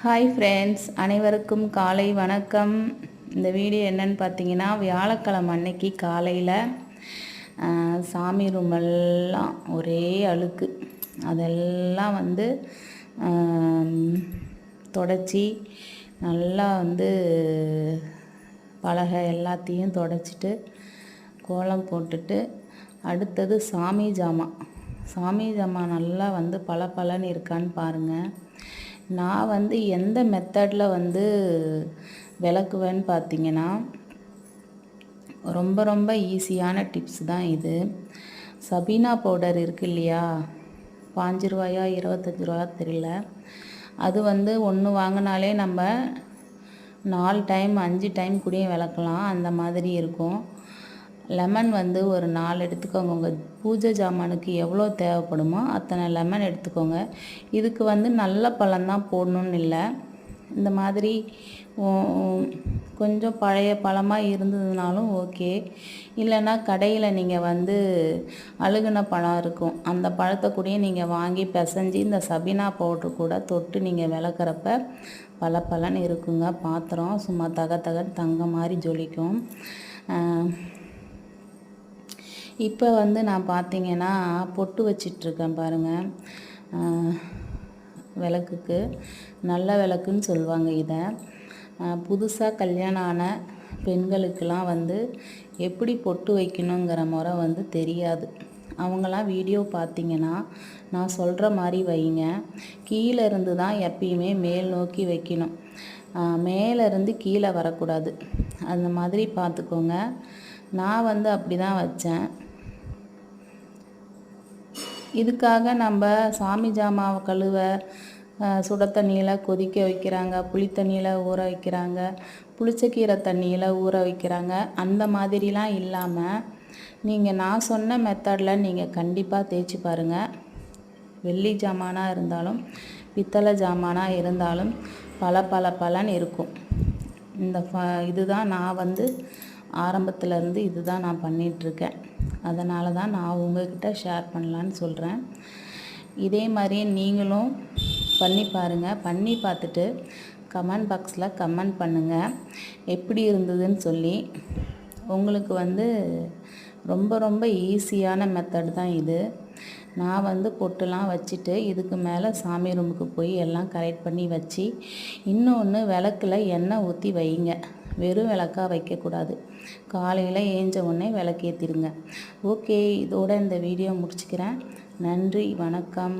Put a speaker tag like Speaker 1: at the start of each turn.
Speaker 1: Hi friends, அனைவருக்கும் காலை வணக்கம். இந்த வீடியோ என்னன்னு பார்த்தீங்கன்னா, வியாழக்கிழமை அன்னைக்கு காலையில் சாமி ரூமெல்லாம் ஒரே அழுக்கு. அதெல்லாம் தொடச்சி நல்லா பலகை எல்லாத்தையும் தொடச்சிட்டு கோலம் போட்டுட்டு, அடுத்தது சாமி ஜாமான் நல்லா பளபளன்னு இருக்கான்னு பாருங்கள். நான் எந்த மெத்தடில் விளக்குவேன்னு பார்த்தீங்கன்னா, ரொம்ப ஈஸியான டிப்ஸ் தான் இது. சபீனா பவுடர் இருக்குது இல்லையா, 5 ரூபாயா 25 ரூபா தெரியல. அது ஒன்று வாங்கினாலே நம்ம 4 டைம் 5 டைம் கூடயும் விளக்கலாம், அந்த மாதிரி இருக்கும். லெமன் ஒரு 4 எடுத்துக்கோங்க. உங்கள் பூஜை ஜாமானுக்கு எவ்வளோ தேவைப்படுமோ அத்தனை லெமன் எடுத்துக்கோங்க. இதுக்கு நல்ல பழம்தான் போடணுன்னு இல்லை. இந்த மாதிரி கொஞ்சம் பழைய பழமாக இருந்ததுனாலும் ஓகே. இல்லைன்னா கடையில் நீங்கள் அழுகுன பழம் இருக்கும், அந்த பழத்தை கூடயும் நீங்கள் வாங்கி பிசைஞ்சி இந்த சபீனா பவுட்ரு கூட தொட்டு நீங்கள் விளக்குறப்ப பளபளன்னு இருக்குங்க. பாத்திரம் சும்மா தங்க மாதிரி ஜொலிக்கும். இப்போ நான் பார்த்தீங்கன்னா பொட்டு வச்சிட்ருக்கேன் பாருங்கள். விளக்குக்கு நல்ல விளக்குன்னு சொல்லுவாங்க இதை. புதுசாக கல்யாணம் ஆன பெண்களுக்கெல்லாம் எப்படி பொட்டு வைக்கணுங்கிற முறை தெரியாது. அவங்களாம் வீடியோ பார்த்தீங்கன்னா நான் சொல்கிற மாதிரி வைங்க. கீழே இருந்து தான் எப்பயுமே மேல் நோக்கி வைக்கணும், மேலேருந்து கீழே வரக்கூடாது. அந்த மாதிரி பார்த்துக்கோங்க. நான் அப்படி தான் வச்சேன். இதுக்காக நம்ம சாமி ஜாமாவை கழுவ சுட தண்ணியில் கொதிக்க வைக்கிறாங்க, புளி தண்ணியில் ஊற வைக்கிறாங்க, புளிச்சக்கீரை தண்ணியில் ஊற வைக்கிறாங்க. அந்த மாதிரிலாம் இல்லாமல் நான் சொன்ன மெத்தடில் நீங்கள் கண்டிப்பாக தேய்ச்சி பாருங்கள். வெள்ளி ஜாமானாக இருந்தாலும் பித்தளை ஜாமானாக இருந்தாலும் பளபளன்னு இருக்கும். இதுதான் நான் ஆரம்பத்துலேருந்து இதுதான் நான் பண்ணிகிட்ருக்கேன். அதனால தான் நான் உங்கள்கிட்ட ஷேர் பண்ணலான்னு சொல்கிறேன். இதே மாதிரியே நீங்களும் பண்ணி பாருங்கள். பண்ணி பார்த்துட்டு கமெண்ட் பாக்ஸில் கமெண்ட் பண்ணுங்கள் எப்படி இருந்ததுன்னு சொல்லி. உங்களுக்கு ரொம்ப ஈஸியான மெத்தட் தான் இது. நான் பொட்டுலாம் வச்சுட்டு இதுக்கு மேலே சாமி ரூமுக்கு போய் எல்லாம் கரெக்ட் பண்ணி வச்சு, இன்னொன்று விளக்கில் எண்ணெய் ஊற்றி வைங்க. வெறும் விளக்காக வைக்கக்கூடாது. காலையில் ஏஞ்ச உடனே விளக்கேற்றிடுங்க. ஓகே, இதோட இந்த வீடியோ முடிச்சுக்கிறேன். நன்றி, வணக்கம்.